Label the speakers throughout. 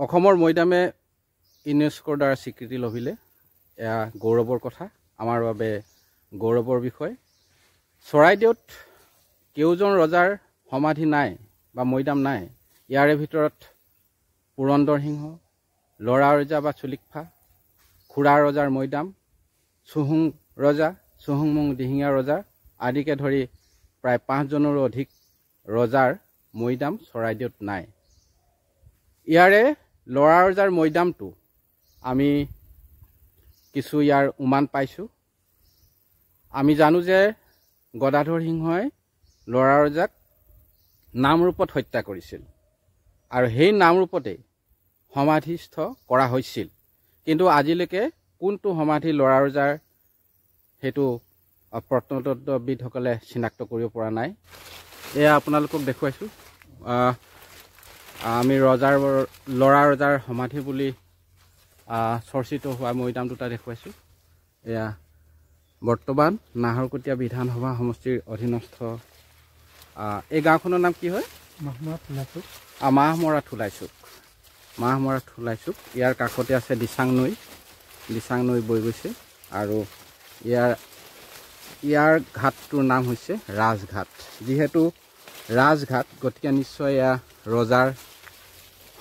Speaker 1: অসমৰ মৈদামে ইউনেস্কোৰ দ্বাৰা স্বীকৃতি লভিলে এয়া গৌৰৱৰ কথা আমাৰ বাবে গৌৰৱৰ বিষয় চৰাইদেউত কেউজন ৰজাৰ সমাধি নাই বা মৈদাম নাই ইয়াৰে ভিতৰত পুৰন্দৰ সিংহ লৰা ৰজা বা চুলিকফা খুৰা ৰজাৰ মৈদাম চুহুং ৰজা চুহুংমুং দিহিঙীয়া ৰজা আদিকে ধৰি প্ৰায় 5জনৰো অধিক ৰজাৰ মৈদাম চৰাইদেউত নাই ইয়াৰে লৰা ৰজাৰ মৈদামটো আমি কিছু ইয়াৰ উমান পাইছো আমি জানো যে গদাধৰ সিংহই লৰা ৰজাক নামৰূপত হত্যা কৰিছিল আৰু সেই নামৰূপতে সমাধিস্থ কৰা হৈছিল কিন্তু আজিলৈকে কোনটো সমাধি লৰা ৰজাৰ হেতু প্ৰত্নতত্ত্ববিদসকলে চিনাক্ত কৰিব পৰা নাই এয়া আপোনালোকক দেখুৱাইছো আমি লৰা ৰজাৰ সমাধি বুলি চৰ্চিত হোৱা মৈদাম দুটা দেখুৱাইছো এয়া বৰ্তমান নাহৰকটীয়া বিধানসভা সমষ্টিৰ অধীনস্থ এই গাঁওখনৰ নাম কি হয় মাহমৰা থোলাইচুক ইয়াৰ কাষতে আছে দিচাং নৈ বৈ গৈছে আৰু ইয়াৰ ঘাটটোৰ নাম হৈছে ৰাজঘাট যিহেতু ৰাজঘাট গতিকে নিশ্চয় এয়া ৰজাৰ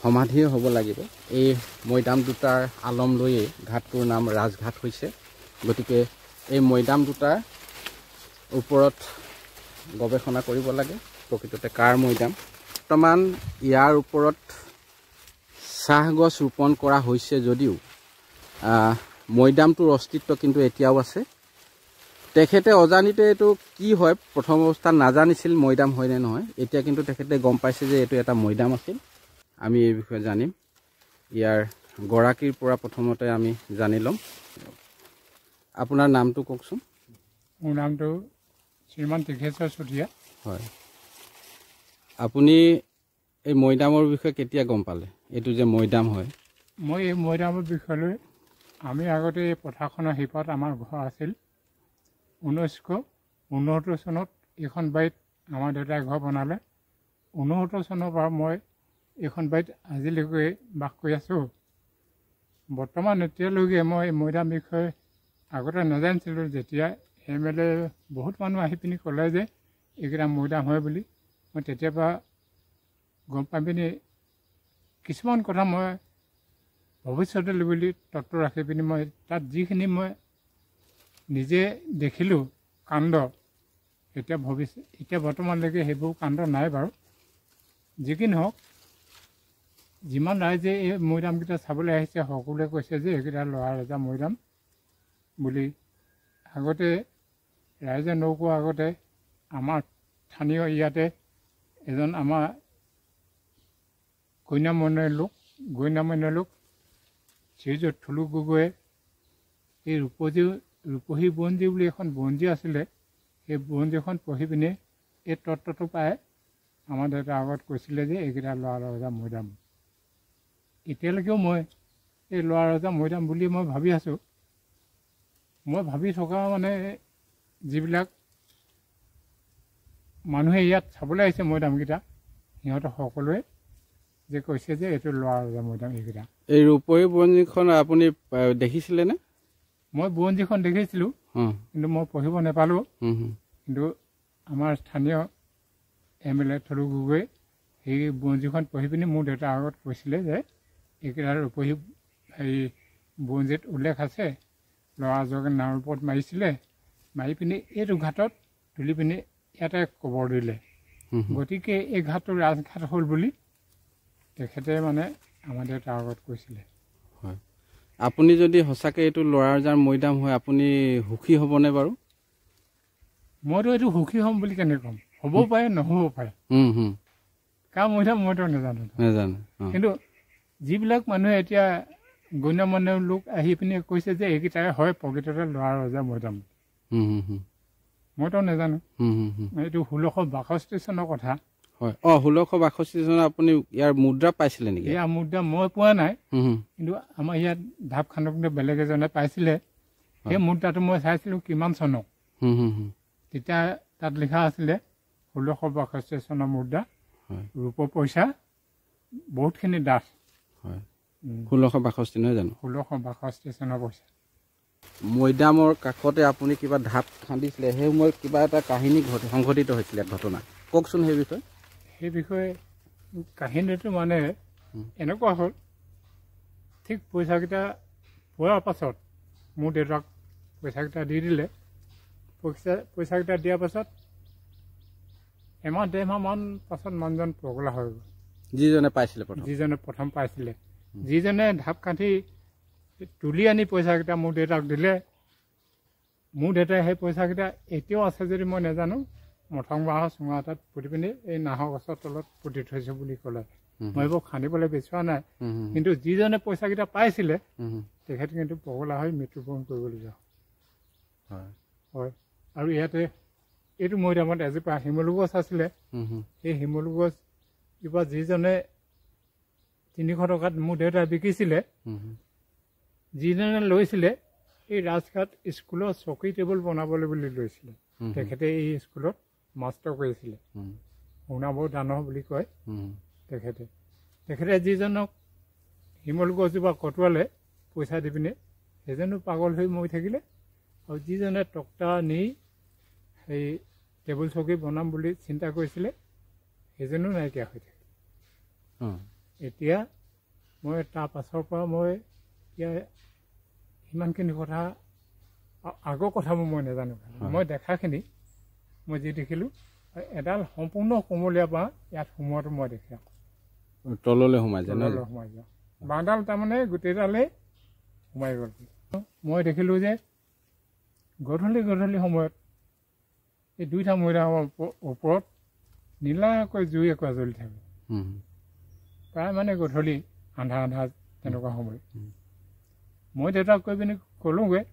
Speaker 1: সমাধি হ'ব লাগিব এই মৈদাম দুটাৰ আলম লৈয়ে ঘাটটোৰ নাম ৰাজঘাট হৈছে গতিকে এই মৈদাম দুটাৰ ওপৰত গৱেষণা কৰিব লাগে প্ৰকৃততে কাৰ মৈদাম বৰ্তমান ইয়াৰ ওপৰত চাহ গছ ৰোপণ কৰা হৈছে যদিও মৈদামটোৰ অস্তিত্ব কিন্তু এতিয়াও আছে তেখেতে অজানিতে এইটো কি হয় প্ৰথম অৱস্থাত নাজানিছিল মৈদাম হয় নে নহয় এতিয়া কিন্তু তেখেতে গম পাইছে যে এইটো এটা মৈদাম আছিল আমি এই বিষয়ে জানিম ইয়াৰ গৰাকীৰ পৰা প্ৰথমতে আমি জানি ল'ম আপোনাৰ নামটো কওকচোন
Speaker 2: মোৰ নামটো শ্ৰীমান তীৰ্থেশ্বৰ চুতীয়া
Speaker 1: হয় আপুনি এই মৈদামৰ বিষয়ে কেতিয়া গম পালে এইটো যে মৈদাম হয়
Speaker 2: মই এই মৈদামৰ বিষয়লৈ আমি আগতে এই পথাৰখনৰ শিপাত আমাৰ ঘৰ আছিল 1969 চনত এইখন বাৰীত আমাৰ দেউতাই ঘৰ বনালে 69 চনৰ পৰা মই এইখন বাৰীত আজিলৈকে বাস কৰি আছোঁ বৰ্তমান এতিয়ালৈকে মই এই মৈদাম বিষয়ে আগতে নাজানিছিলোঁ যেতিয়া MLA বহুত মানুহ আহি পিনি ক'লে যে এইকেইটা মৈদাম হয় বুলি মই তেতিয়াৰ পৰা গম পাই পিনি কিছুমান কথা মই ভৱিষ্যতলৈ বুলি তত্ত্ব ৰাখি পিনি মই তাত যিখিনি মই নিজে দেখিলোঁ কাণ্ড এতিয়া বৰ্তমানলৈকে সেইবোৰ কাণ্ড নাই বাৰু যি কি নহওক যিমান ৰাইজে এই মৈদামকেইটা চাবলৈ আহিছে সকলোৱে কৈছে যে এইকেইটা লৰা ৰজা মৈদাম বুলি আগতে ৰাইজে নৌকোৱাৰ আগতে আমাৰ স্থানীয় ইয়াতে এজন আমাৰ গণ্যমান্য লোক শ্ৰীযুত থুলু গগৈয়ে এই ৰূপহী বুৰঞ্জী বুলি এখন বুৰঞ্জী আছিলে সেই বুৰঞ্জীখন পঢ়ি পিনে এই তত্ত্বটো পাই আমাৰ দেউতাৰ আগত কৈছিলে যে এইকেইটা লৰা ৰজা মৈদাম এতিয়ালৈকেও মই এই লৰা ৰজা মৈদাম বুলি মই ভাবি আছোঁ মই ভাবি থকা মানে যিবিলাক মানুহে ইয়াত চাবলৈ আহিছে মৈদামকেইটা সিহঁতে সকলোৱে যে কৈছে যে এইটো লৰা ৰজা মৈদাম এইকেইটা
Speaker 1: এই ৰূপহী বুৰঞ্জীখন আপুনি দেখিছিলেনে
Speaker 2: মই বুৰঞ্জীখন দেখিছিলোঁ কিন্তু মই পঢ়িব নাপালোঁ কিন্তু আমাৰ স্থানীয় MLA থলু গগৈয়ে সেই বুৰঞ্জীখন পঢ়ি পিনি মোৰ দেউতাৰ আগত কৈছিলে যে এইকেইটা ৰূপহী হেৰি বুৰঞ্জীত উল্লেখ আছে ল'ৰাজকে নাৱৰ ওপৰত মাৰিছিলে মাৰি পিনি এইটো ঘাটত তুলি পিনি ইয়াতে কবৰ দিলে গতিকে এই ঘাটটো ৰাজঘাট হ'ল বুলি তেখেতে মানে আমাৰ দেউতাৰ আগত কৈছিলে
Speaker 1: হয় আপুনি যদি সঁচাকৈ এইটো লৰা ৰজাৰ মৈদাম হয় আপুনি সুখী হ'বনে বাৰু
Speaker 2: মইতো এইটো সুখী হ'ম বুলি কেনেকৈ ক'ম হ'বও পাৰে নহ'ব পাৰে কাৰ মৈদাম মইতো নাজানো কিন্তু যিবিলাক মানুহে এতিয়া গণ্যমান্য লোক আহি পিনি কৈছে যে এইকেইটাই হয় প্ৰকৃততে লৰা ৰজা মৈদাম মইতো নাজানো এইটো 1662 চনৰ কথা
Speaker 1: হয় 1662 চনত আপুনি ইয়াৰ মুদ্ৰা পাইছিলে নেকি
Speaker 2: ইয়াৰ মুদ্ৰা মই পোৱা নাই কিন্তু আমাৰ ইয়াত ঢাপ খান্দোতে বেলেগ এজনে পাইছিলে সেই মুদ্ৰাটো মই চাইছিলোঁ কিমান চনত তেতিয়া তাত লিখা আছিলে 1662 চনৰ মুদ্ৰা ৰূপ পইচা বহুতখিনি ডাঠ
Speaker 1: হয় 1662 নহয় জানো
Speaker 2: 1662 চনৰ পইচা
Speaker 1: মৈদামৰ কাষতে আপুনি কিবা ঢাপ খান্দিছিলে সেই সময়ত কিবা এটা কাহিনী সংঘটিত হৈছিলে ঘটনা কওকচোন সেই বিষয়ে
Speaker 2: কাহিনীটো মানে এনেকুৱা হ'ল ঠিক পইচাকেইটা পোৱাৰ পাছত মোৰ দেউতাক পইচাকেইটা দি দিলে পইচাকেইটা দিয়াৰ পাছত এমাহ ডেৰমাহমান পাছত মানুহজন পগলা হৈ গ'ল যিজনে প্ৰথম পাইছিলে যিজনে ঢাপ কাঠি তুলি আনি পইচাকেইটা মোৰ দেউতাক দিলে মোৰ দেউতাই সেই পইচাকেইটা এতিয়াও আছে যদি মই নাজানো মথং বাঁহৰ চুঙা এটাত পুতি পিনি এই নাহৰ গছৰ তলত পুতি থৈছোঁ বুলি ক'লে মই এইবোৰ খান্দিবলৈ বিচৰা নাই কিন্তু যিজনে পইচাকেইটা পাইছিলে তেখেত কিন্তু পগলা হৈ মৃত্যুবৰণ কৰিবলগীয়া হয় আৰু ইয়াতে এইটো মৈদামত এজোপা শিমলু গছ আছিলে সেই শিমলু গছ কিবা যিজনে 300 টকাত মোৰ দেউতাই বিকিছিলে যিজনে লৈছিলে এই ৰাজঘাট স্কুলৰ চকী টেবুল বনাবলৈ বুলি লৈছিলে তেখেতে এই স্কুলত মাষ্টৰ কৰিছিলে শুনাব দানহ বুলি কয় তেখেতে যিজনক শিমলু গছজোপা কটোৱালে পইচা দি পিনে সেইজনো পাগল হৈ মৰি থাকিলে আৰু যিজনে টক্টা নি সেই টেবুল চকী বনাম বুলি চিন্তা কৰিছিলে সেইজনো নাইকিয়া হৈ থাকিল এতিয়া মই তাৰ পাছৰ পৰা মই এতিয়া ইমানখিনি কথা আগৰ কথাবোৰ মই নাজানো মই দেখাখিনি মই যি দেখিলোঁ এডাল সম্পূৰ্ণ কোমলীয়া বাঁহ ইয়াত সোমোৱাটো মই দেখি
Speaker 1: তললৈ সোমাই যাওঁ
Speaker 2: বাঁহডাল তাৰমানে গোটেইডালেই সোমাই গ'ল মই দেখিলোঁ যে গধূলি সময়ত এই দুইটা মৈদামৰ ওপৰত নীলাকৈ জুই একুৱা জ্বলি থাকে প্ৰায় মানে গধূলি আন্ধা তেনেকুৱা সময় মই দেউতাক কৈ পিনি ক'লোঁগৈ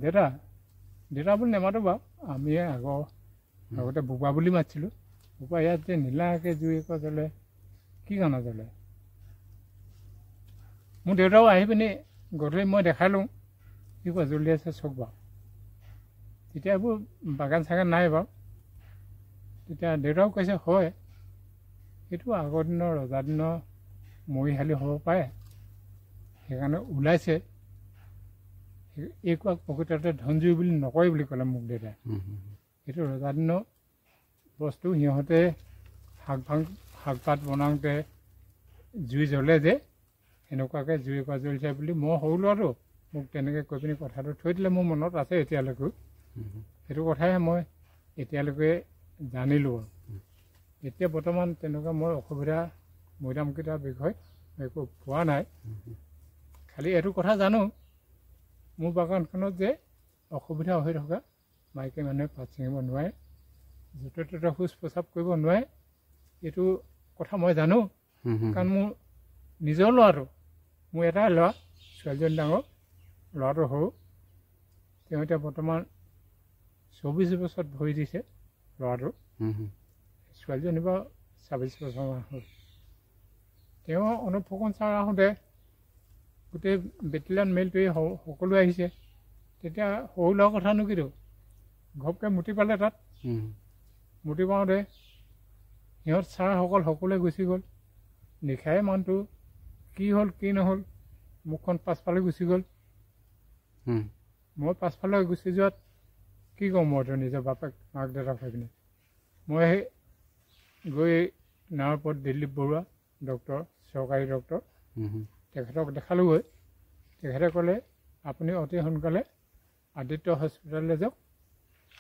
Speaker 2: দেউতা বুলি নেমাতো বাৰু আমি আগতে বোপা বুলি মাতিছিলোঁ বোপা ইয়াত যে নীলাকৈ জুই একুৱা জ্বলে কি কাৰণে জ্বলে মোৰ দেউতাও আহি পিনি গধূলি মই দেখাই লওঁ কি কোৱা জ্বলি আছে চক বাৰু তেতিয়া এইবোৰ বাগান চাগান নাই বাৰু তেতিয়া দেউতাও কৈছে হয় এইটো আগৰ দিনৰ ৰজা দিনৰ মৰিশালি হ'ব পাৰে সেইকাৰণে ওলাইছে এইকুৱা প্ৰকৃততে ধনজুই বুলি নকয় বুলি ক'লে মোক দেউতাই এইটো ৰজা দিনৰ বস্তু সিহঁতে শাক পাত বনাওঁতে জুই জ্বলে যে এনেকুৱাকৈ জুই একুৱা জ্বলিছে বুলি মই সৰু ল'ৰাটো মোক তেনেকৈ কৈ পিনি কথাটো থৈ দিলে মোৰ মনত আছে এতিয়ালৈকেও সেইটো কথাই মই এতিয়ালৈকে জানিলোঁ এতিয়া বৰ্তমান তেনেকুৱা মই অসুবিধা মৈদামকেইটাৰ বিষয়ে একো পোৱা নাই খালি এইটো কথা জানো মোৰ বাগানখনত যে অসুবিধা হৈ থকা মাইকী মানুহে পাত ছিঙিব নোৱাৰে য'তে ত'তে শৌচ প্ৰস্ৰাৱ কৰিব নোৱাৰে এইটো কথা মই জানো কাৰণ মোৰ নিজৰ ল'ৰাটো মোৰ এটাই ল'ৰা ছোৱালীজনী ডাঙৰ ল'ৰাটো সৰু তেওঁ এতিয়া বৰ্তমান 24 বছৰত ভৰি দিছে ল'ৰাটো ছোৱালীজনী বাৰু 26 বছৰমান হ'ল তেওঁ অনুপ ফুকন ছাৰ আহোঁতে গোটেই বেটেলিয়ান মেইলটোৱে সকলো আহিছে তেতিয়া সৰু ল'ৰা কথানো কিটো ঘপকৈ মুটি পালে তাত মুটি পাওঁতে সিহঁত ছাৰসকল সকলোৱে গুচি গ'ল নিশাই মানুহটো কি হ'ল কি নহ'ল মুখখন পাছফালে গুচি গ'ল মই পাছফালে গুচি যোৱাত কি কওঁ মইতো নিজৰ বাপেক মাক দেউতাক হৈ পিনে মই গৈ নাৱৰ ওপৰত দিলীপ বৰুৱা ডক্টৰ চৰকাৰী ডক্টৰ তেখেতক দেখালোঁগৈ তেখেতে ক'লে আপুনি অতি সোনকালে আদিত্য হস্পিটেললৈ যাওক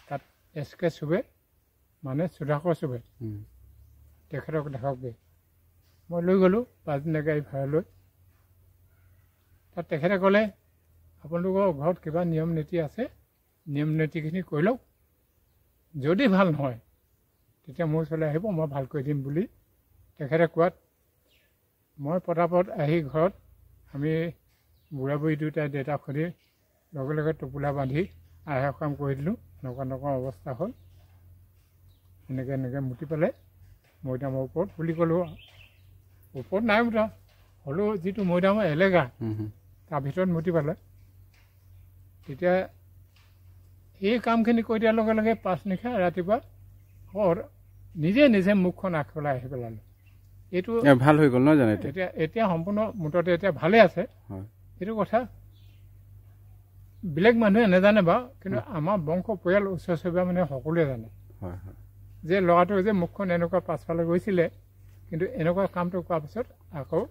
Speaker 2: তাত SK চুবে মানে সুধাকৰ চুবে তেখেতক দেখাওকগৈ মই লৈ গ'লোঁ 5 দিনীয়া গাড়ী ভাড়া লৈ তাত তেখেতে ক'লে আপোনালোকৰ ঘৰত কিবা নিয়ম নীতি আছে নিয়ম নীতিখিনি কৰি লওক যদি ভাল নহয় তেতিয়া মোৰ ওচৰলৈ আহিব মই ভাল কৰি দিম বুলি তেখেতে কোৱাত মই পটাপট আহি ঘৰত আমি বুঢ়া বুঢ়ী দুয়োটাই দেউতাক সুধি লগে লগে টোপোলা বান্ধি আহে কাম কৰি দিলোঁ এনেকুৱা অৱস্থা হ'ল এনেকৈ মুতি পেলাই মৈদামৰ ওপৰত বুলি ক'লোঁ ওপৰত নাই মুঠা হ'লেও যিটো মৈদামৰ এলেকা তাৰ ভিতৰত মুতি পালে তেতিয়া এই কামখিনি কৰি দিয়াৰ লগে লগে পাছনিশা ৰাতিপুৱা নিজে মুখখন আগফালে আহি পেলালোঁ এইটো
Speaker 1: ভাল হৈ গ'ল নহয় জানো
Speaker 2: এতিয়া এতিয়া সম্পূৰ্ণ মুঠতে এতিয়া ভালে আছে এইটো কথা বেলেগ মানুহে নাজানে বাৰু কিন্তু আমাৰ বংশ পৰিয়াল ওচৰ চুবুৰীয়া মানে সকলোৱে জানে যে ল'ৰাটো যে মুখখন এনেকুৱা পাছফালে গৈছিলে কিন্তু এনেকুৱা কামটো কৰাৰ পিছত আকৌ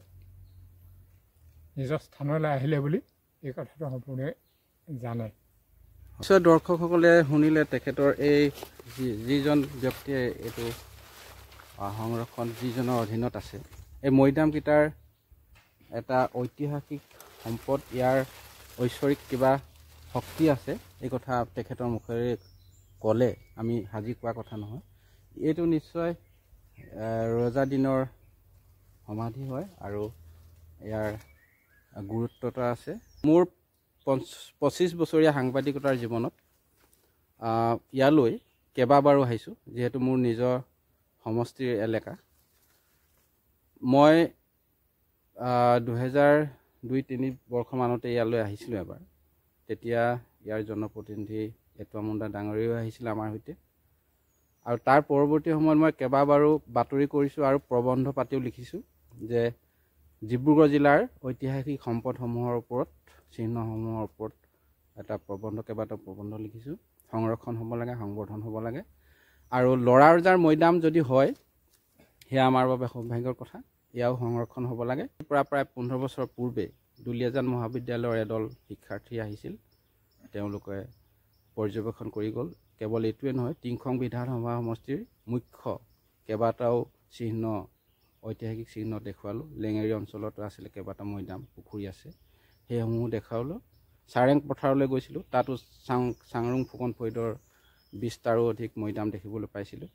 Speaker 2: নিজৰ স্থানলৈ আহিলে বুলি এই কথাটো সম্পূৰ্ণে জানে
Speaker 1: দৰ্শকসকলে শুনিলে তেখেতৰ এই যিজন ব্যক্তিয়ে এইটো সংৰক্ষণ যিজনৰ অধীনত আছে এই মৈদামকেইটাৰ এটা ঐতিহাসিক সম্পদ ইয়াৰ ঐশ্বৰিক কিবা শক্তি আছে এই কথা তেখেতৰ মুখেৰে ক'লে আমি সাজি কোৱা কথা নহয় এইটো নিশ্চয় ৰজা দিনৰ সমাধি হয় আৰু ইয়াৰ গুৰুত্বতা আছে মোৰ 25 বছৰীয়া সাংবাদিকতাৰ জীৱনত ইয়ালৈ কেইবাবাৰো আহিছোঁ যিহেতু মোৰ নিজৰ সমষ্টিৰ এলেকা মই 2002-03 বৰ্ষমানতে ইয়ালৈ আহিছিলোঁ এবাৰ তেতিয়া ইয়াৰ জনপ্ৰতিনিধি এটুৱা মুণ্ডা ডাঙৰীয়াও আহিছিল আমাৰ সৈতে আৰু তাৰ পৰৱৰ্তী সময়ত মই কেইবাবাৰো বাতৰি কৰিছোঁ আৰু প্ৰবন্ধ পাতিও লিখিছোঁ যে ডিব্ৰুগড় জিলাৰ ঐতিহাসিক সম্পদসমূহৰ ওপৰত চিহ্নসমূহৰ ওপৰত এটা কেইবাটাও প্ৰবন্ধ লিখিছোঁ সংৰক্ষণ হ'ব লাগে সংবৰ্ধন হ'ব লাগে আৰু ল'ৰা ৰজাৰ মৈদাম যদি হয় সেয়া আমাৰ বাবে সৌভাগ্যৰ কথা ইয়াও সংৰক্ষণ হ'ব লাগে প্ৰায় 15 বছৰ পূৰ্বে দুলীয়াজান মহাবিদ্যালয়ৰ এদল শিক্ষাৰ্থী আহিছিল তেওঁলোকে পৰ্যবেক্ষণ কৰি গ'ল কেৱল এইটোৱে নহয় টিংখং বিধানসভা সমষ্টিৰ মুখ্য কেইবাটাও চিহ্ন ঐতিহাসিক চিহ্ন দেখুৱালোঁ লেঙেৰী অঞ্চলতো আছিলে কেইবাটাও মৈদাম পুখুৰী আছে সেইসমূহ দেখুৱালোঁ চাৰেং পথাৰলৈ গৈছিলোঁ তাতো চাংৰুং ফুকন ফৈদৰ 20টাৰো অধিক মৈদাম দেখিবলৈ পাইছিলোঁ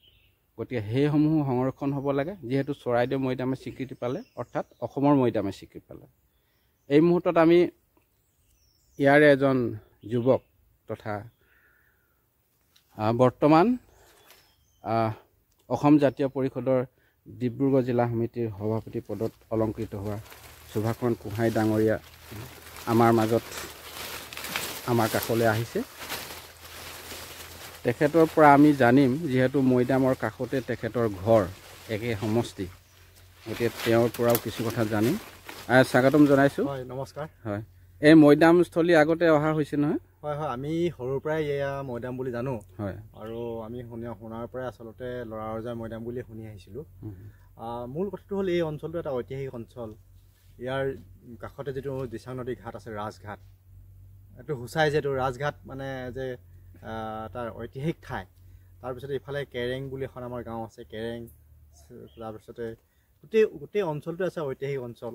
Speaker 1: গতিকে সেইসমূহ সংৰক্ষণ হ'ব লাগে যিহেতু চৰাইদেউ মৈদামে স্বীকৃতি পালে অৰ্থাৎ অসমৰ মৈদামে স্বীকৃতি পালে এই মুহূৰ্তত আমি ইয়াৰে এজন যুৱক তথা বৰ্তমান অসম জাতীয় পৰিষদৰ ডিব্ৰুগড় জিলা সমিতিৰ সভাপতি পদত অলংকৃত হোৱা সুভাষণ গোহাঁই ডাঙৰীয়া আমাৰ মাজত আমাৰ কাষলৈ আহিছে তেখেতৰ পৰা আমি জানিম যিহেতু মৈদামৰ কাষতে তেখেতৰ ঘৰ একে সমষ্টি গতিকে তেওঁৰ পৰাও কিছু কথা জানিম স্বাগতম জনাইছোঁ
Speaker 3: হয় নমস্কাৰ
Speaker 1: হয় এই মৈদামস্থলী আগতে অহা হৈছে নহয়
Speaker 3: হয় হয় আমি সৰুৰ পৰাই এয়া মৈদাম বুলি জানো
Speaker 1: হয়
Speaker 3: আৰু আমি শুনাৰ পৰাই আচলতে ল'ৰা ৰজাৰ মৈদাম বুলি শুনি আহিছিলোঁ মূল কথাটো হ'ল এই অঞ্চলটো এটা ঐতিহাসিক অঞ্চল ইয়াৰ কাষতে যিটো দিচাং নদী ঘাট আছে ৰাজঘাট এইটো সূচাই যে এইটো ৰাজঘাট মানে যে তাৰ ঐতিহাসিক ঠাই তাৰপিছতে ইফালে কেৰেং বুলি এখন আমাৰ গাঁও আছে কেৰেং তাৰপিছতে গোটেই অঞ্চলটো আছে ঐতিহাসিক অঞ্চল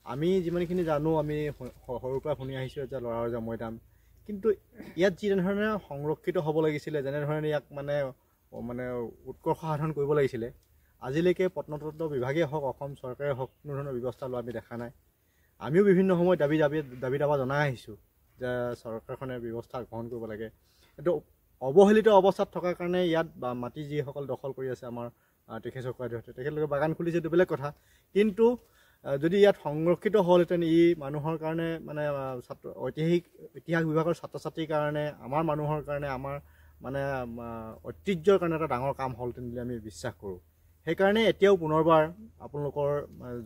Speaker 3: আমি যিমানখিনি জানো আমি সৰুৰ পৰা শুনি আহিছোঁ যে ল'ৰা ৰজাৰ মৈদাম কিন্তু ইয়াত যেনেধৰণে সংৰক্ষিত হ'ব লাগিছিলে যেনেধৰণে ইয়াক মানে উৎকৰ্ষ সাধন কৰিব লাগিছিলে আজিলৈকে প্ৰত্নতত্ত্ব বিভাগেই হওক অসম চৰকাৰে হওক কোনো ধৰণৰ ব্যৱস্থা লোৱা আমি দেখা নাই আমিও বিভিন্ন সময়ত দাবী দাবা জনাই আহিছোঁ যে চৰকাৰখনে ব্যৱস্থা গ্ৰহণ কৰিব লাগে কিন্তু অৱহেলিত অৱস্থাত থকাৰ কাৰণে ইয়াত মাটি যিসকল দখল কৰি আছে আমাৰ তেখেতলোকে বাগান খুলিছে এইটো বেলেগ কথা কিন্তু যদি ইয়াত সংৰক্ষিত হ'লহেঁতেন ই মানুহৰ কাৰণে মানে ইতিহাস বিভাগৰ ছাত্ৰ ছাত্ৰীৰ কাৰণে আমাৰ মানুহৰ কাৰণে আমাৰ মানে ঐতিহ্যৰ কাৰণে এটা ডাঙৰ কাম হ'লহেঁতেন বুলি আমি বিশ্বাস কৰোঁ সেইকাৰণে এতিয়াও পুনৰবাৰ আপোনালোকৰ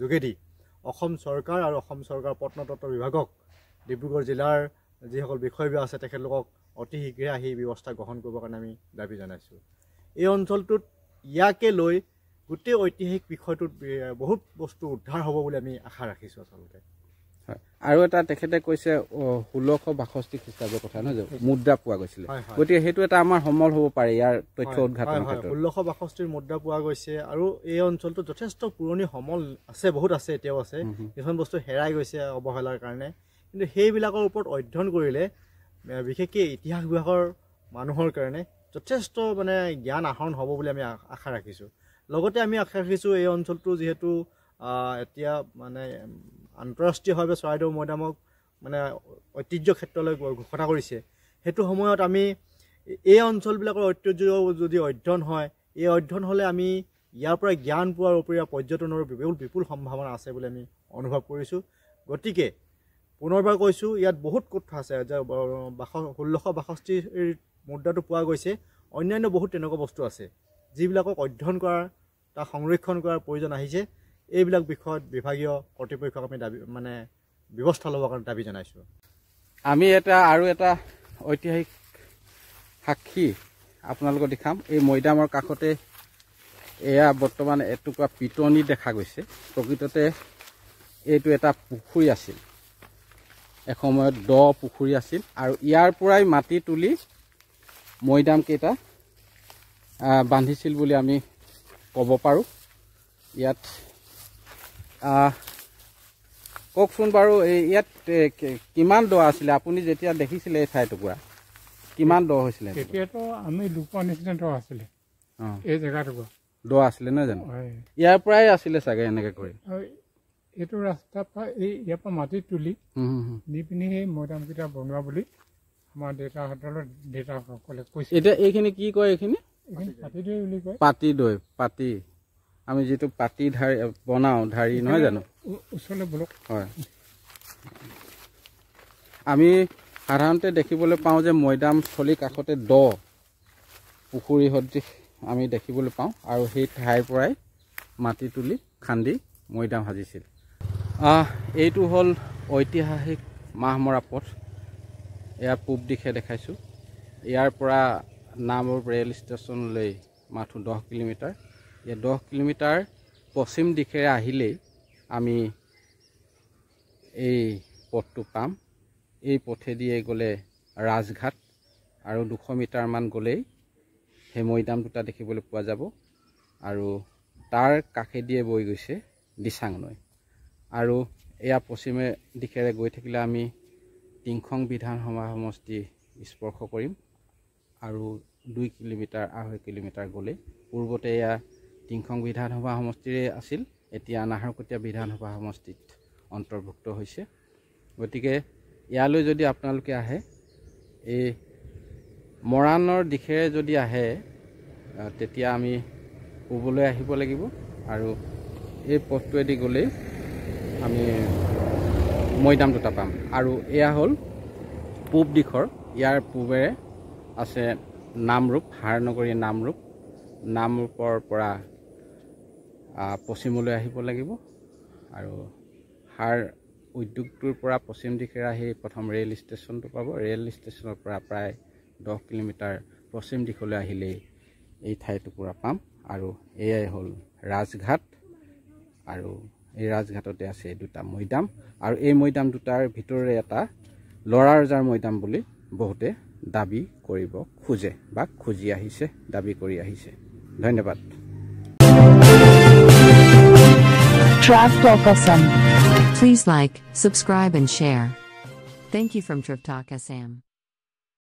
Speaker 3: যোগেদি অসম চৰকাৰ আৰু অসম চৰকাৰ প্ৰত্নতত্ত্ব বিভাগক ডিব্ৰুগড় জিলাৰ যিসকল বিষয়ববীয়া আছে তেখেতলোকক অতি শীঘ্ৰে আহি ব্যৱস্থা গ্ৰহণ কৰিবৰ কাৰণে আমি দাবী জনাইছোঁ এই অঞ্চলটোত ইয়াকে লৈ গোটেই ঐতিহাসিক বিষয়টোত বহুত বস্তু উদ্ধাৰ হ'ব বুলি আমি আশা ৰাখিছোঁ আচলতে
Speaker 1: আৰু এটা তেখেতে কৈছে 1662 খ্ৰীষ্টাব্দৰ কথা নহয় যে মুদ্ৰা পোৱা গৈছিলে গতিকে সেইটো এটা আমাৰ সমল হ'ব পাৰে ইয়াৰ তথ্য উদ্ঘাটনৰ ক্ষেত্ৰত
Speaker 3: 1662 মুদ্ৰা পোৱা গৈছে আৰু এই অঞ্চলটোত যথেষ্ট পুৰণি সমল আছে বহুত আছে এতিয়াও আছে কিছুমান বস্তু হেৰাই গৈছে অৱহেলাৰ কাৰণে কিন্তু সেইবিলাকৰ ওপৰত অধ্যয়ন কৰিলে বিশেষকৈ ইতিহাস বিভাগৰ মানুহৰ কাৰণে যথেষ্ট মানে জ্ঞান আহৰণ হ'ব বুলি আমি আশা ৰাখিছোঁ লগতে আমি আশা ৰাখিছোঁ এই অঞ্চলটো যিহেতু এতিয়া মানে আন্তঃৰাষ্ট্ৰীয়ভাৱে চৰাইদেউ মৈদামক মানে ঐতিহ্য ক্ষেত্ৰলৈ ঘোষণা কৰিছে সেইটো সময়ত আমি এই অঞ্চলবিলাকৰ ঐতিহ্য যদি অধ্যয়ন হয় এই অধ্যয়ন হ'লে আমি ইয়াৰ পৰা জ্ঞান পোৱাৰ উপৰি পৰ্যটনৰ বিপুল সম্ভাৱনা আছে বুলি আমি অনুভৱ কৰিছোঁ গতিকে পুনৰবাৰ কৈছোঁ ইয়াত বহুত কথা আছে যে 1662 মুদ্ৰাটো পোৱা গৈছে অন্যান্য বহুত তেনেকুৱা বস্তু আছে যিবিলাকক অধ্যয়ন কৰাৰ তাক সংৰক্ষণ কৰাৰ প্ৰয়োজন আহিছে এইবিলাক বিষয়ত বিভাগীয় কৰ্তৃপক্ষক আমি দাবী মানে ব্যৱস্থা ল'বৰ কাৰণে দাবী জনাইছোঁ।
Speaker 1: আমি আৰু এটা ঐতিহাসিক সাক্ষী আপোনালোকক দেখাম। এই মৈদামৰ কাষতে এয়া বৰ্তমান এটুকুৰা পিটনি দেখা গৈছে। প্ৰকৃততে এইটো এটা পুখুৰী আছিল, এসময়ত দ পুখুৰী আছিল আৰু ইয়াৰ পৰাই মাটি তুলি মৈদামকেইটা বান্ধিছিল বুলি আমি ক'ব পাৰোঁ। ইয়াত কওকচোন বাৰু, ইয়াত কিমান দ আছিলে? আপুনি যেতিয়া দেখিছিলে এই ঠাইটুকুৰা কিমান দ হৈছিলে?
Speaker 2: তেতিয়াতো আমি লুকুৱা নিচিনা দ আছিলে এই জেগাটুকুৰা,
Speaker 1: দ আছিলে নহয় জানো? ইয়াৰ পৰাই আছিলে চাগে এনেকৈ কৰি।
Speaker 2: এইটো ৰাস্তাৰ পৰা ইয়াৰ পৰা মাটি তুলি নি পিনি সেই মৈদামকেইটা বনোৱা বুলি আমাৰ দেউতাসকলে কৈছে।
Speaker 1: এতিয়া এইখিনি কি কয়? এইখিনি
Speaker 2: পাতি দৈ বুলি কয়।
Speaker 1: পাতি দৈ, পাতি আমি যিটো পাতি ধাৰি বনাওঁ, ধাৰি নহয় জানো?
Speaker 2: ওচৰলৈ বলক।
Speaker 1: হয়, আমি সাধাৰণতে দেখিবলৈ পাওঁ যে মৈদামস্থলীৰ কাষতে দ পুখুৰী সদৃশ আমি দেখিবলৈ পাওঁ আৰু সেই ঠাইৰ পৰাই মাটি তুলি খান্দি মৈদাম সাজিছিল। এইটো হ'ল ঐতিহাসিক মাহমৰা পথ। এয়া পূব দিশে দেখাইছোঁ। ইয়াৰ পৰা নামৰূপ ৰেল ষ্টেচনলৈ মাথো 10 কিলোমিটাৰ। এই 10 কিলোমিটাৰ পশ্চিম দিশেৰে আহিলেই আমি এই পথটো পাম। এই পথেদিয়ে গ'লে ৰাজঘাট আৰু 200 মিটাৰমান গ'লেই সেই মৈদাম দুটা দেখিবলৈ পোৱা যাব আৰু তাৰ কাষেদিয়ে বৈ গৈছে দিচাং নৈ। আৰু এয়া পশ্চিমে দিশেৰে গৈ থাকিলে আমি টিংখং বিধানসভা সমষ্টি স্পৰ্শ কৰিম আৰু 2 কিলোমিটাৰ 2.5 কিলোমিটাৰ গ'লে পূৰ্বতে এয়া টিংখং বিধানসভা সমষ্টিৰে আছিল, এতিয়া নাহৰকটীয়া বিধানসভা সমষ্টিত অন্তৰ্ভুক্ত হৈছে। গতিকে ইয়ালৈ যদি আপোনালোকে আহে, এই মৰাণৰ দিশেৰে যদি আহে তেতিয়া আমি পূবলৈ আহিব লাগিব আৰু এই পথটোৱেদি গ'লেই আমি মৈদাম দুটা পাম। আৰু এয়া হ'ল পূব দিশৰ, ইয়াৰ পূবেৰে আছে নামৰূপ, হাৰনগৰী নামৰূপ। নামৰূপৰ পৰা পশ্চিমলৈ আহিব লাগিব আৰু হাৰ উদ্যোগটোৰ পৰা পশ্চিম দিশেৰে আহি প্ৰথম ৰেল ষ্টেচনটো পাব। ৰেল ষ্টেচনৰ পৰা প্ৰায় 10 কিলোমিটাৰ পশ্চিম দিশলৈ আহিলেই এই ঠাইটুকুৰা পাম। আৰু এয়াই হ'ল ৰাজঘাট আৰু এই ৰাজঘাটতে আছে দুটা মৈদাম আৰু এই মৈদাম দুটাৰ ভিতৰৰে এটা লৰা ৰজাৰ মৈদাম বুলি বহুতে দাবী কৰিব খোজে বা খুজি আহিছে, দাবী কৰি আহিছে। ধন্যবাদ।
Speaker 4: Trip Talk Assam. Please like, subscribe and share. Thank you from Trip Talk Assam.